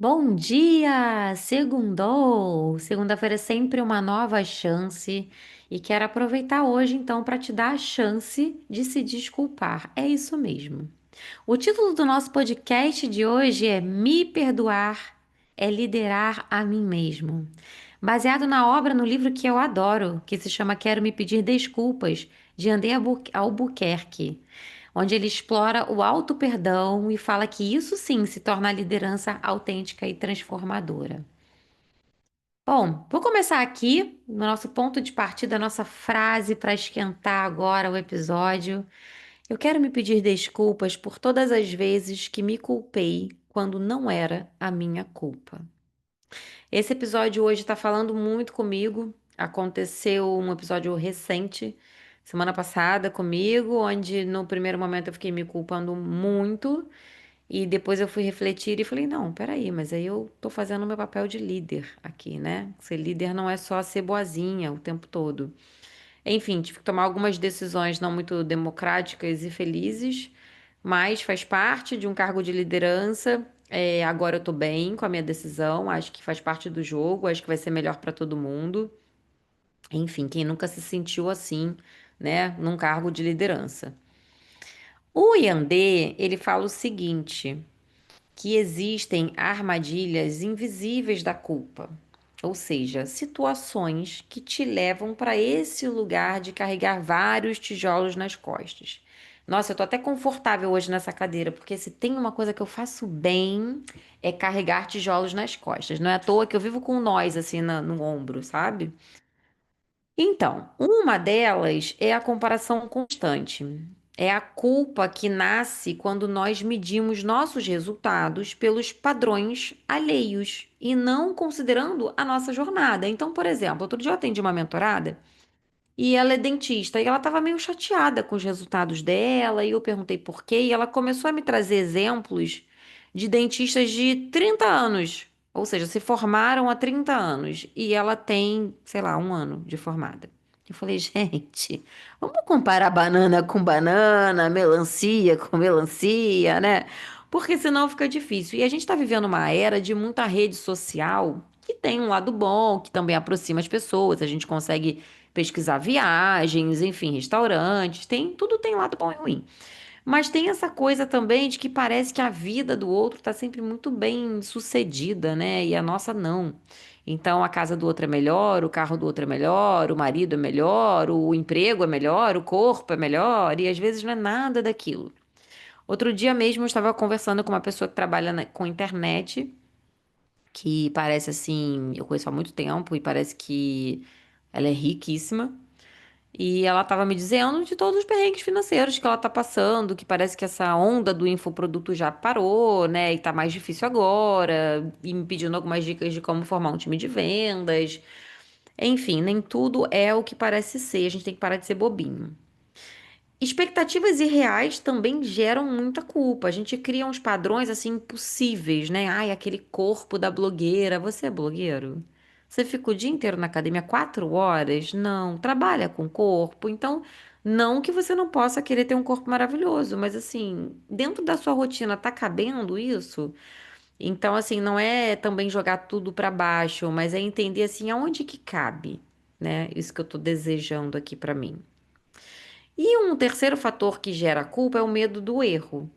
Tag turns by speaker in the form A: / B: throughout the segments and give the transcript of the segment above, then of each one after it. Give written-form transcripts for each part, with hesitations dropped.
A: Bom dia! Segundou! Segunda-feira é sempre uma nova chance e quero aproveitar hoje então para te dar a chance de se desculpar. É isso mesmo. O título do nosso podcast de hoje é Me Perdoar é Liderar a Mim Mesmo. Baseado na obra no livro que eu adoro, que se chama Quero Me Pedir Desculpas, de André Albuquerque, onde ele explora o auto-perdão e fala que isso sim se torna a liderança autêntica e transformadora. Bom, vou começar aqui no nosso ponto de partida, a nossa frase para esquentar agora o episódio. Eu quero me pedir desculpas por todas as vezes que me culpei quando não era a minha culpa. Esse episódio hoje está falando muito comigo. Aconteceu um episódio recente, semana passada, comigo, onde no primeiro momento eu fiquei me culpando muito e depois eu fui refletir e falei: não, peraí, mas aí eu tô fazendo o meu papel de líder aqui, né? Ser líder não é só ser boazinha o tempo todo. Enfim, tive que tomar algumas decisões não muito democráticas e felizes, mas faz parte de um cargo de liderança. Agora eu tô bem com a minha decisão, acho que faz parte do jogo, acho que vai ser melhor para todo mundo. Enfim, quem nunca se sentiu assim, né, num cargo de liderança. O Yandê, ele fala o seguinte, que existem armadilhas invisíveis da culpa, ou seja, situações que te levam para esse lugar de carregar vários tijolos nas costas. Nossa, eu tô até confortável hoje nessa cadeira, porque se tem uma coisa que eu faço bem é carregar tijolos nas costas. Não é à toa que eu vivo com nós assim no ombro, sabe? Então, uma delas é a comparação constante. É a culpa que nasce quando nós medimos nossos resultados pelos padrões alheios e não considerando a nossa jornada. Então, por exemplo, outro dia eu atendi uma mentorada e ela é dentista e ela estava meio chateada com os resultados dela e eu perguntei por quê e ela começou a me trazer exemplos de dentistas de 30 anos, ou seja, se formaram há 30 anos e ela tem, sei lá, um ano de formada. Eu falei, gente, vamos comparar banana com banana, melancia com melancia, né? Porque senão fica difícil. E a gente está vivendo uma era de muita rede social que tem um lado bom, que também aproxima as pessoas, a gente consegue pesquisar viagens, enfim, restaurantes, tudo tem lado bom e ruim. Mas tem essa coisa também de que parece que a vida do outro está sempre muito bem sucedida, né? E a nossa não. Então a casa do outro é melhor, o carro do outro é melhor, o marido é melhor, o emprego é melhor, o corpo é melhor, e às vezes não é nada daquilo. Outro dia mesmo eu estava conversando com uma pessoa que trabalha com internet, que parece assim, eu conheço há muito tempo e parece que ela é riquíssima. E ela estava me dizendo de todos os perrengues financeiros que ela está passando, que parece que essa onda do infoproduto já parou, né? E tá mais difícil agora, e me pedindo algumas dicas de como formar um time de vendas. Enfim, nem tudo é o que parece ser, a gente tem que parar de ser bobinho. Expectativas irreais também geram muita culpa. A gente cria uns padrões assim impossíveis, né? Ai, aquele corpo da blogueira. Você é blogueiro? Você fica o dia inteiro na academia, 4 horas? Não. Trabalha com corpo? Então, não que você não possa querer ter um corpo maravilhoso, mas assim, dentro da sua rotina tá cabendo isso? Então, assim, não é também jogar tudo pra baixo, mas é entender assim aonde que cabe, né? Isso que eu tô desejando aqui pra mim. E um terceiro fator que gera culpa é o medo do erro.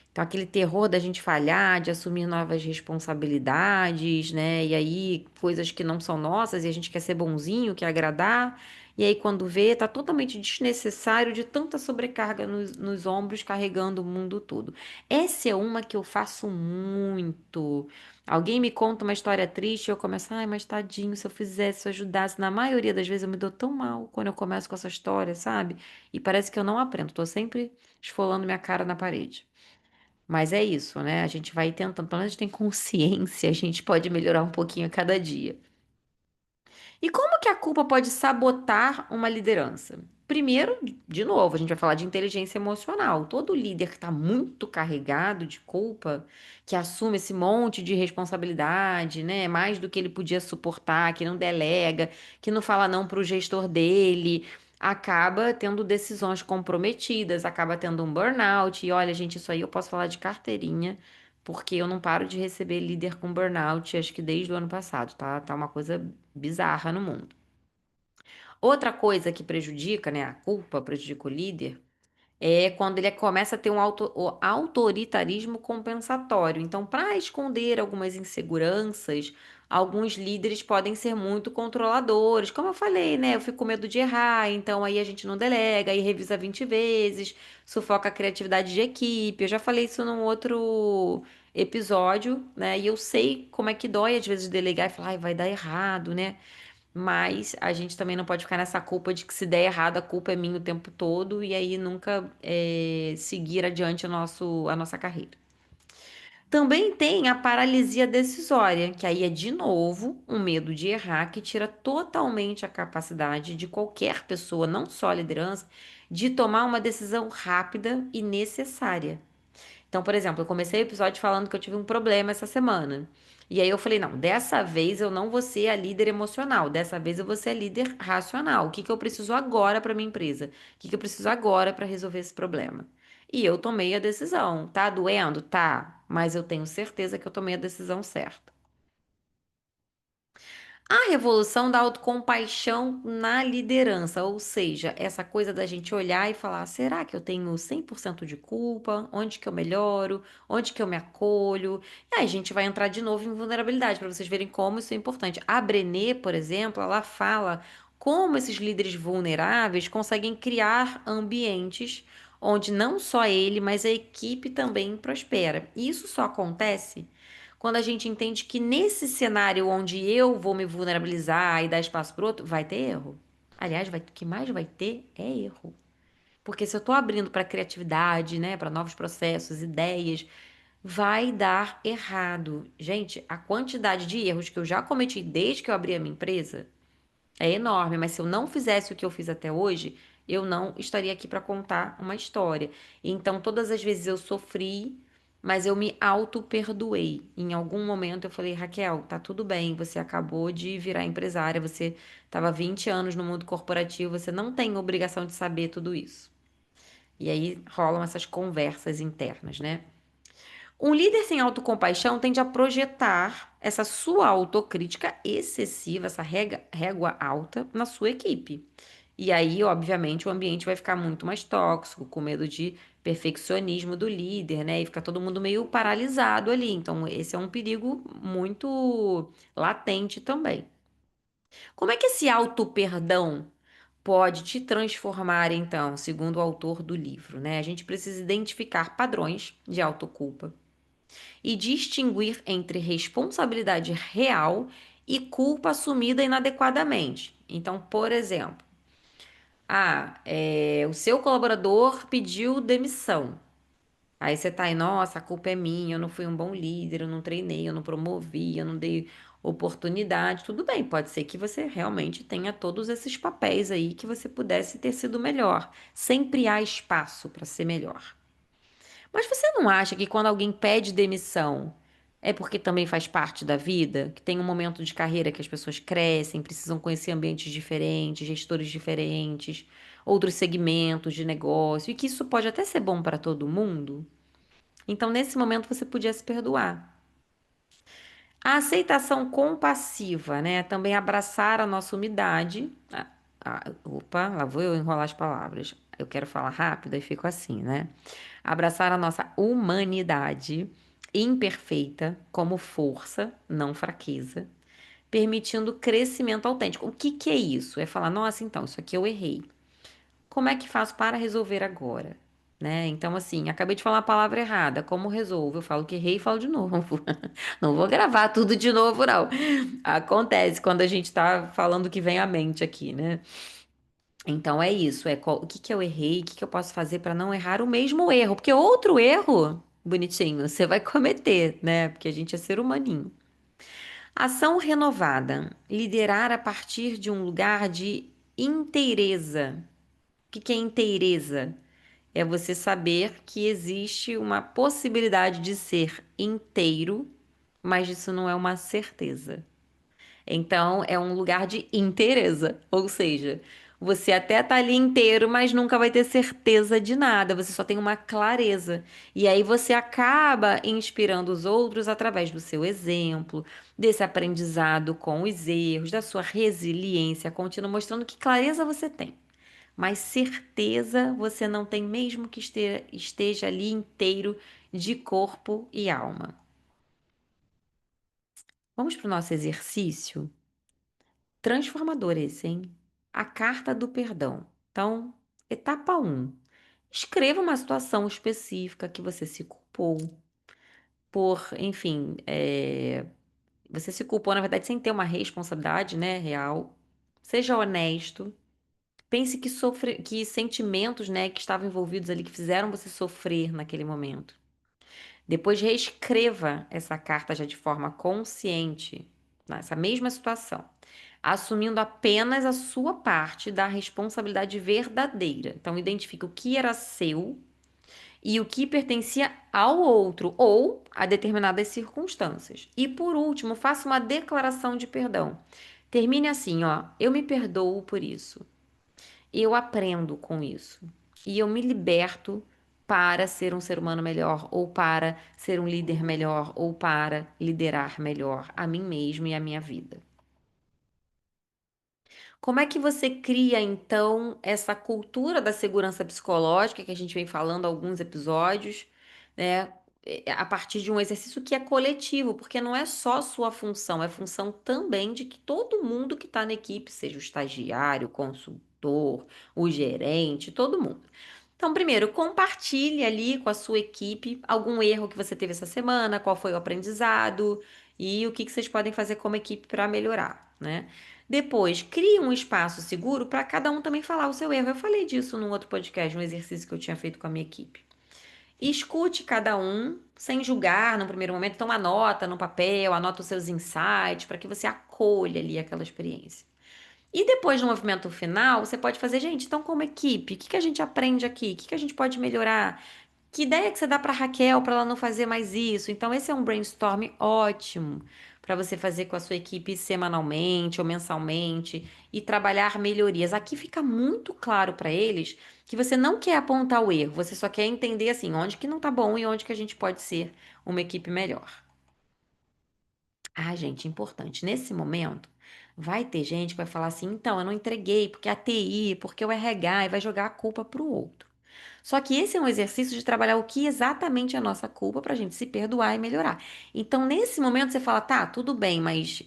A: Então, aquele terror da gente falhar, de assumir novas responsabilidades, né? E aí, coisas que não são nossas e a gente quer ser bonzinho, quer agradar. E aí, quando vê, tá totalmente desnecessário de tanta sobrecarga nos ombros, carregando o mundo todo. Essa é uma que eu faço muito. Alguém me conta uma história triste, eu começo, ai, mas tadinho, se eu fizesse, se eu ajudasse. Na maioria das vezes eu me dou tão mal quando eu começo com essa história, sabe? E parece que eu não aprendo, tô sempre esfolando minha cara na parede. Mas é isso, né? A gente vai tentando, pelo menos a gente tem consciência, a gente pode melhorar um pouquinho a cada dia. E como que a culpa pode sabotar uma liderança? Primeiro, de novo, a gente vai falar de inteligência emocional. Todo líder que está muito carregado de culpa, que assume esse monte de responsabilidade, né? Mais do que ele podia suportar, que não delega, que não fala não para o gestor dele, acaba tendo decisões comprometidas, acaba tendo um burnout. E olha, gente, isso aí eu posso falar de carteirinha, porque eu não paro de receber líder com burnout, acho que desde o ano passado, tá? Tá uma coisa bizarra no mundo. Outra coisa que prejudica, né, a culpa prejudica o líder, é quando ele começa a ter o autoritarismo compensatório. Então, para esconder algumas inseguranças, alguns líderes podem ser muito controladores. Como eu falei, né? Eu fico com medo de errar, então aí a gente não delega, aí revisa 20 vezes, sufoca a criatividade de equipe. Eu já falei isso num outro episódio, né? E eu sei como é que dói às vezes delegar e falar, ai, vai dar errado, né? Mas a gente também não pode ficar nessa culpa de que se der errado, a culpa é minha o tempo todo e aí nunca seguir adiante a nossa carreira. Também tem a paralisia decisória, que aí é de novo um medo de errar que tira totalmente a capacidade de qualquer pessoa, não só a liderança, de tomar uma decisão rápida e necessária. Então, por exemplo, eu comecei o episódio falando que eu tive um problema essa semana. E aí eu falei, não, dessa vez eu não vou ser a líder emocional, dessa vez eu vou ser a líder racional. O que que eu preciso agora para minha empresa? O que que eu preciso agora para resolver esse problema? E eu tomei a decisão. Tá doendo? Tá, mas eu tenho certeza que eu tomei a decisão certa. A revolução da autocompaixão na liderança, ou seja, essa coisa da gente olhar e falar: será que eu tenho 100% de culpa? Onde que eu melhoro? Onde que eu me acolho? E aí a gente vai entrar de novo em vulnerabilidade, para vocês verem como isso é importante. A Brené, por exemplo, ela fala como esses líderes vulneráveis conseguem criar ambientes onde não só ele, mas a equipe também prospera. E isso só acontece quando a gente entende que nesse cenário onde eu vou me vulnerabilizar e dar espaço para outro, vai ter erro. Aliás, o que mais vai ter é erro. Porque se eu estou abrindo para criatividade, né, para novos processos, ideias, vai dar errado. Gente, a quantidade de erros que eu já cometi desde que eu abri a minha empresa é enorme, mas se eu não fizesse o que eu fiz até hoje, eu não estaria aqui para contar uma história. Então, todas as vezes eu sofri, mas eu me auto-perdoei. Em algum momento eu falei, Raquel, tá tudo bem, você acabou de virar empresária, você estava 20 anos no mundo corporativo, você não tem obrigação de saber tudo isso. E aí rolam essas conversas internas, né? Um líder sem autocompaixão tende a projetar essa sua autocrítica excessiva, essa régua alta na sua equipe. E aí, obviamente, o ambiente vai ficar muito mais tóxico, com medo de perfeccionismo do líder, né? E fica todo mundo meio paralisado ali. Então, esse é um perigo muito latente também. Como é que esse auto-perdão pode te transformar, então, segundo o autor do livro, né? A gente precisa identificar padrões de autoculpa e distinguir entre responsabilidade real e culpa assumida inadequadamente. Então, por exemplo, o seu colaborador pediu demissão. Aí você tá aí, nossa, a culpa é minha, eu não fui um bom líder, eu não treinei, eu não promovi, eu não dei oportunidade. Tudo bem, pode ser que você realmente tenha todos esses papéis aí que você pudesse ter sido melhor. Sempre há espaço para ser melhor. Mas você não acha que quando alguém pede demissão é porque também faz parte da vida? Que tem um momento de carreira que as pessoas crescem, precisam conhecer ambientes diferentes, gestores diferentes, outros segmentos de negócio, e que isso pode até ser bom para todo mundo? Então, nesse momento, você podia se perdoar. A aceitação compassiva, né? Também abraçar a nossa umidade. Opa, lá vou eu enrolar as palavras. Eu quero falar rápido e fico assim, né? Abraçar a nossa humanidade imperfeita como força, não fraqueza, permitindo crescimento autêntico. O que que é isso? É falar, nossa, então, isso aqui eu errei. Como é que faço para resolver agora? Né? Então, assim, acabei de falar a palavra errada. Como resolvo? Eu falo que errei e falo de novo. Não vou gravar tudo de novo, não. Acontece quando a gente tá falando o que vem à mente aqui, né? Então é isso, o que que eu errei, o que que eu posso fazer para não errar o mesmo erro, porque outro erro, bonitinho, você vai cometer, né? Porque a gente é ser humaninho. Ação renovada, liderar a partir de um lugar de inteireza. O que que é inteireza? É você saber que existe uma possibilidade de ser inteiro, mas isso não é uma certeza. Então, é um lugar de inteireza, ou seja, Você até tá ali inteiro, mas nunca vai ter certeza de nada. Você só tem uma clareza. E aí você acaba inspirando os outros através do seu exemplo, desse aprendizado com os erros, da sua resiliência contínua, mostrando que clareza você tem. Mas certeza você não tem, mesmo que esteja ali inteiro de corpo e alma. Vamos para o nosso exercício? Transformador esse, hein? A carta do perdão. Então, etapa um: escreva uma situação específica que você se culpou por, enfim, você se culpou, na verdade, sem ter uma responsabilidade, né, real. Seja honesto. Pense que sentimentos, né, que estavam envolvidos ali, que fizeram você sofrer naquele momento. Depois reescreva essa carta já de forma consciente, nessa mesma situação, assumindo apenas a sua parte da responsabilidade verdadeira. Então, identifique o que era seu e o que pertencia ao outro ou a determinadas circunstâncias. E por último, faça uma declaração de perdão. Termine assim, ó: eu me perdoo por isso. Eu aprendo com isso. E eu me liberto para ser um ser humano melhor, ou para ser um líder melhor, ou para liderar melhor a mim mesmo e a minha vida. Como é que você cria, então, essa cultura da segurança psicológica que a gente vem falando há alguns episódios, né? A partir de um exercício que é coletivo, porque não é só sua função, é função também de que todo mundo que está na equipe, seja o estagiário, o consultor, o gerente, todo mundo. Então, primeiro, compartilhe ali com a sua equipe algum erro que você teve essa semana, qual foi o aprendizado e o que que vocês podem fazer como equipe para melhorar, né? Depois, crie um espaço seguro para cada um também falar o seu erro. Eu falei disso num outro podcast, um exercício que eu tinha feito com a minha equipe. E escute cada um, sem julgar no primeiro momento. Então, anota no papel, anota os seus insights, para que você acolha ali aquela experiência. E depois no movimento final, você pode fazer, gente, então como equipe, o que que a gente aprende aqui? O que que a gente pode melhorar? Que ideia que você dá para Raquel para ela não fazer mais isso? Então, esse é um brainstorm ótimo para você fazer com a sua equipe semanalmente ou mensalmente e trabalhar melhorias. Aqui fica muito claro para eles que você não quer apontar o erro, você só quer entender assim, onde que não tá bom e onde que a gente pode ser uma equipe melhor. Ah, gente, importante. Nesse momento, vai ter gente que vai falar assim: então, eu não entreguei porque a TI, porque o RH, e vai jogar a culpa para o outro. Só que esse é um exercício de trabalhar o que exatamente é a nossa culpa para a gente se perdoar e melhorar. Então, nesse momento, você fala: tá, tudo bem, mas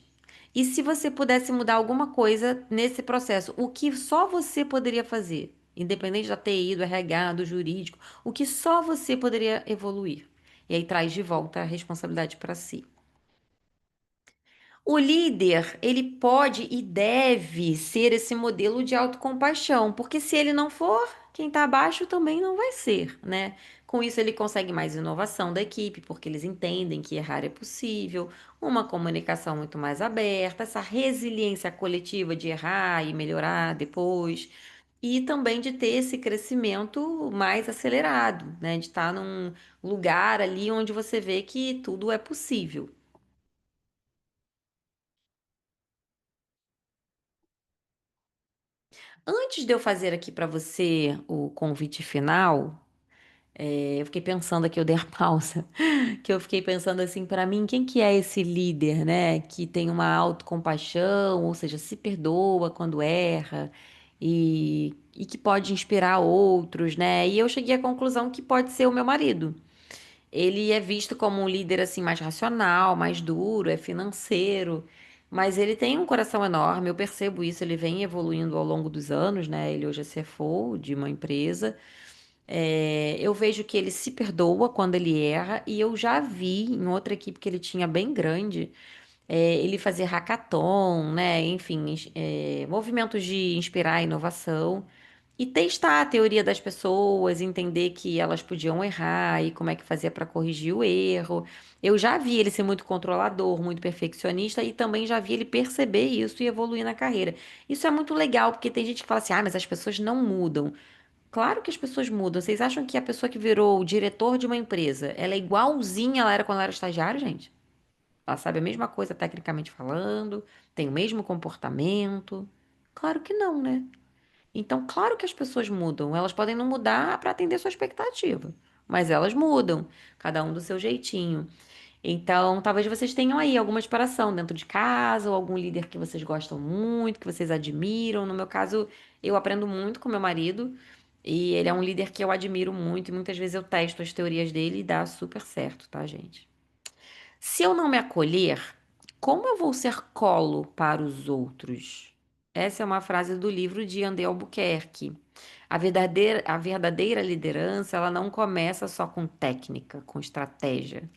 A: e se você pudesse mudar alguma coisa nesse processo? O que só você poderia fazer? Independente da TI, do RH, do jurídico, o que só você poderia evoluir? E aí traz de volta a responsabilidade para si. O líder, ele pode e deve ser esse modelo de autocompaixão, porque se ele não for, quem está abaixo também não vai ser, né? Com isso, ele consegue mais inovação da equipe, porque eles entendem que errar é possível, uma comunicação muito mais aberta, essa resiliência coletiva de errar e melhorar depois, e também de ter esse crescimento mais acelerado, né? De estar num lugar ali onde você vê que tudo é possível. Antes de eu fazer aqui para você o convite final, eu fiquei pensando aqui, eu dei a pausa, que eu fiquei pensando assim, para mim, quem que é esse líder, né, que tem uma autocompaixão, ou seja, se perdoa quando erra e que pode inspirar outros, né? E eu cheguei à conclusão que pode ser o meu marido. Ele é visto como um líder assim mais racional, mais duro, é financeiro, mas ele tem um coração enorme, eu percebo isso, ele vem evoluindo ao longo dos anos, né? Ele hoje é CFO de uma empresa. Eu vejo que ele se perdoa quando ele erra, e eu já vi em outra equipe que ele tinha bem grande, ele fazer hackathon, né? Enfim, movimentos de inspirar a inovação e testar a teoria das pessoas, entender que elas podiam errar e como é que fazia para corrigir o erro. Eu já vi ele ser muito controlador, muito perfeccionista e também já vi ele perceber isso e evoluir na carreira. Isso é muito legal, porque tem gente que fala assim: ah, mas as pessoas não mudam. Claro que as pessoas mudam. Vocês acham que a pessoa que virou o diretor de uma empresa, ela é igualzinha ela era quando ela era estagiária, gente? Ela sabe a mesma coisa tecnicamente falando, tem o mesmo comportamento? Claro que não, né? Então, claro que as pessoas mudam. Elas podem não mudar para atender sua expectativa, mas elas mudam, cada um do seu jeitinho. Então, talvez vocês tenham aí alguma inspiração dentro de casa, ou algum líder que vocês gostam muito, que vocês admiram. No meu caso, eu aprendo muito com meu marido, e ele é um líder que eu admiro muito, e muitas vezes eu testo as teorias dele e dá super certo, tá, gente? Se eu não me acolher, como eu vou ser colo para os outros? Essa é uma frase do livro de André Albuquerque. A verdadeira liderança, ela não começa só com técnica, com estratégia.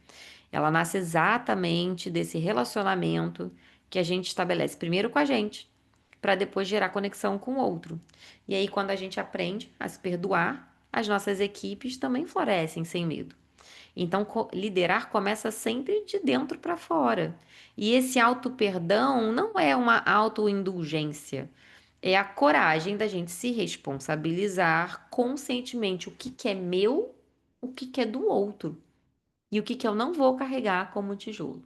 A: Ela nasce exatamente desse relacionamento que a gente estabelece primeiro com a gente, para depois gerar conexão com o outro. E aí, quando a gente aprende a se perdoar, as nossas equipes também florescem sem medo. Então, liderar começa sempre de dentro para fora. E esse auto-perdão não é uma auto-indulgência. É a coragem da gente se responsabilizar conscientemente o que que é meu, o que que é do outro e o que que eu não vou carregar como tijolo.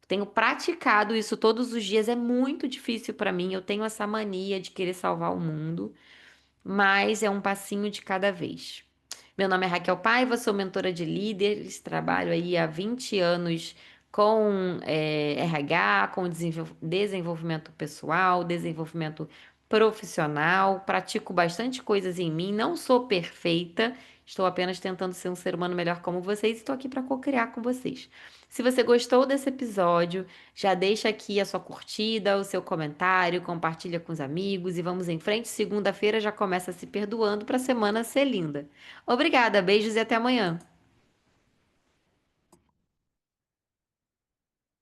A: Tenho praticado isso todos os dias, é muito difícil para mim. Eu tenho essa mania de querer salvar o mundo, mas é um passinho de cada vez. Meu nome é Raquel Paiva, sou mentora de líderes, trabalho aí há 20 anos com RH, com desenvolvimento pessoal, desenvolvimento profissional, pratico bastante coisas em mim, não sou perfeita, estou apenas tentando ser um ser humano melhor como vocês e estou aqui para co-criar com vocês. Se você gostou desse episódio, já deixa aqui a sua curtida, o seu comentário, compartilha com os amigos e vamos em frente. Segunda-feira já começa se perdoando para a semana ser linda. Obrigada, beijos e até amanhã.